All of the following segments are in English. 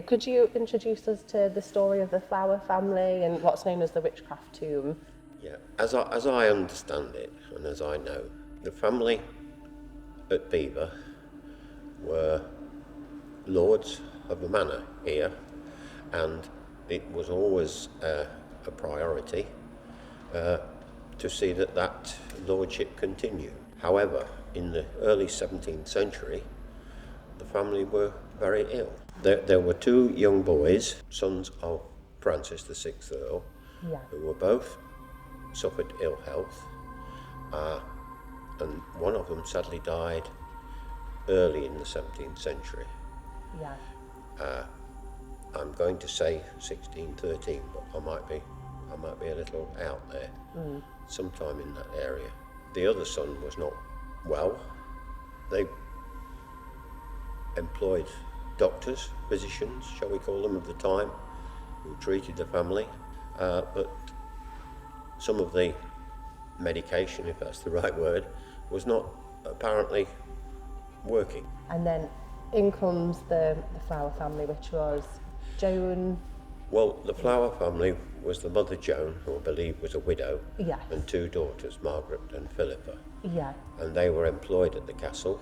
Could you introduce us to the story of the Flower family and what's known as the Witchcraft tomb? Yeah, as I understand it, and as I know, the family at Beaver were lords of the manor here, and it was always a priority to see that lordship continued. However, in the early 17th century, the family were very ill. There were two young boys, sons of Francis the Sixth Earl, who were both suffered ill health, and one of them sadly died early in the 17th century. I'm going to say 1613, but I might be a little out there. Sometime in that area. The other son was not well. They employed doctors, physicians, shall we call them, of the time, who treated the family, but some of the medication, if that's the right word, was not apparently working. And then in comes the Flower family, which was Joan. Well, the Flower family was the mother Joan, who I believe was a widow, Yes. and two daughters, Margaret and Philippa. Yeah. And they were employed at the castle.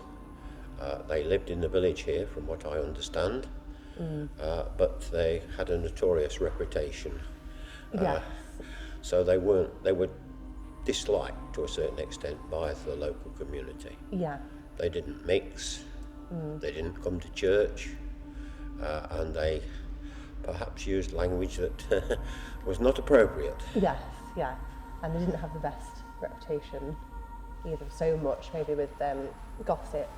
They lived in the village here, from what I understand, but they had a notorious reputation. Yes. So they were disliked to a certain extent by the local community. Yeah. They didn't mix, they didn't come to church, and they perhaps used language that was not appropriate. Yes, yeah. And they didn't have the best reputation either, so much maybe with gossip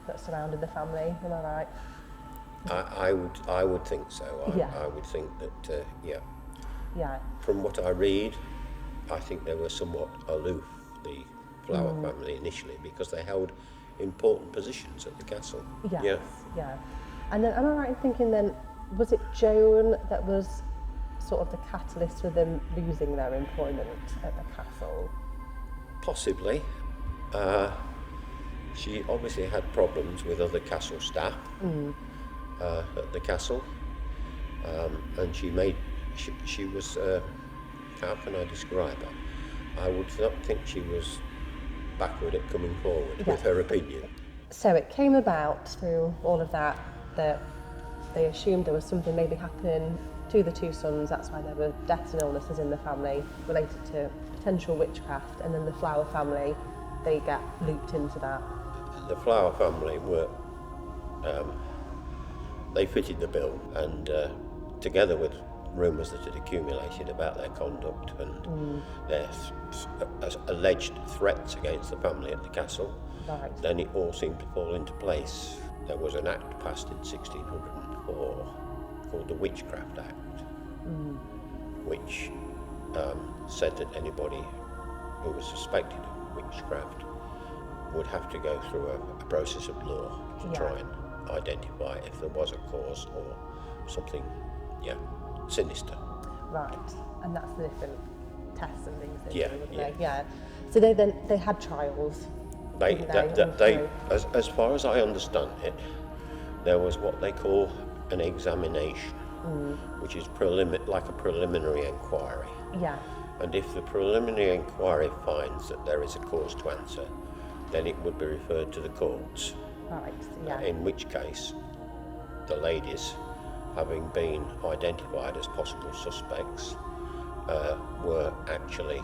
that surrounded the family, am I right? I would think so. I would think that, Yeah. From what I read, I think they were somewhat aloof, the Flower family initially, because they held important positions at the castle. Yes, yeah. And then am I right in thinking then, was it Joan that was sort of the catalyst for them losing their employment at the castle? Possibly. She obviously had problems with other castle staff at the castle, and she was, how can I describe her? I would not think she was backward at coming forward with her opinion. So it came about through all of that they assumed there was something maybe happening to the two sons. That's why there were deaths and illnesses in the family related to potential witchcraft, and then the Flower family, they get looped into that. The Flower family were, they fitted the bill, and together with rumours that had accumulated about their conduct and their alleged threats against the family at the castle, then it all seemed to fall into place. There was an act passed in 1604 called the Witchcraft Act, which said that anybody who was suspected of witchcraft would have to go through a process of law to try and identify if there was a cause or something, sinister. Right, and that's the different tests and things they do, wouldn't they? Yeah. So they had trials. They as far as I understand it, there was what they call an examination, which is like a preliminary inquiry. Yeah. And if the preliminary inquiry finds that there is a cause to answer, then it would be referred to the courts. Right, yeah. In which case, the ladies, having been identified as possible suspects, were actually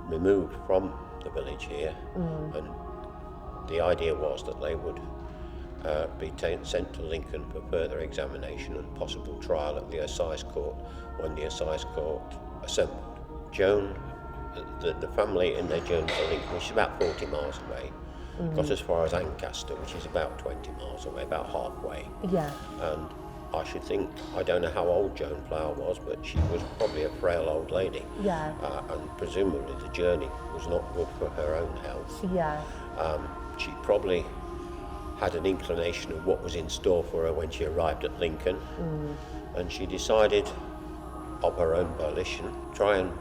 removed from the village here, and the idea was that they would be sent to Lincoln for further examination and possible trial at the Assize Court when the Assize Court assembled. Joan, the family in their journey to Lincoln, which is about 40 miles away, got as far as Ancaster, which is about 20 miles away, about halfway. Yeah. And I should think, I don't know how old Joan Flower was, but she was probably a frail old lady. Yeah. And presumably the journey was not good for her own health. Yeah. She probably had an inclination of what was in store for her when she arrived at Lincoln, and she decided, of her own volition, try and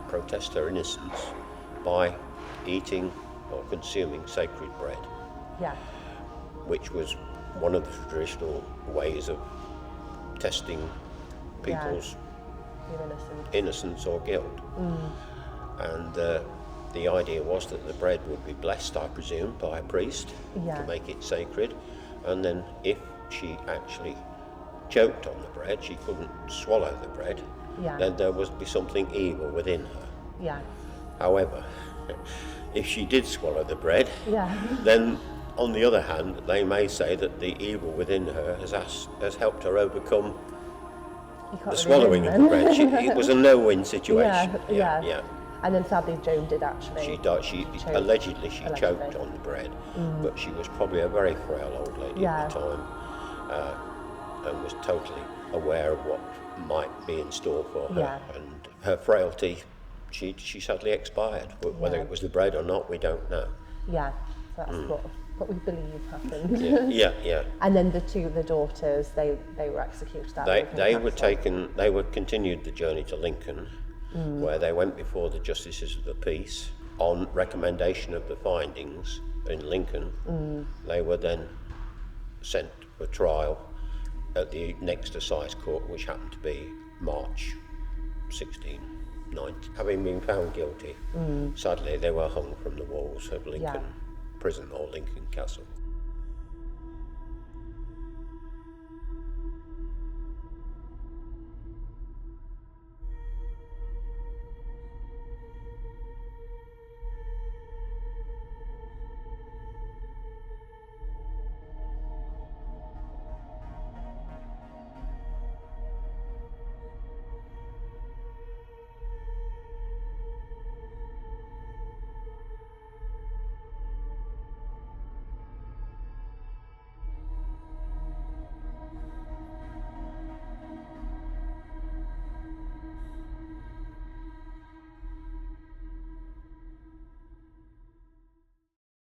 protest her innocence by eating or consuming sacred bread. Yeah. Which was one of the traditional ways of testing people's Your innocence. innocence or guilt. And the idea was that the bread would be blessed, I presume, by a priest to make it sacred, and then if she actually choked on the bread, she couldn't swallow the bread, then there would be something evil within her. Yeah. However, if she did swallow the bread, then on the other hand, they may say that the evil within her has helped her overcome the swallowing of the bread. It was a no-win situation. Yeah. And then sadly, Joan did actually. She died. Allegedly choked on the bread, but she was probably a very frail old lady at the time, and was totally aware of what might be in store for her. And her frailty, she sadly expired. But whether it was the bread or not, we don't know. Yeah, so that's what we believe happened. Yeah. And then the daughters, they were executed. They were continued the journey to Lincoln, where they went before the Justices of the Peace on recommendation of the findings in Lincoln. They were then sent for trial at the next assize court, which happened to be March 1690. Having been found guilty, sadly they were hung from the walls of Lincoln Prison or Lincoln Castle.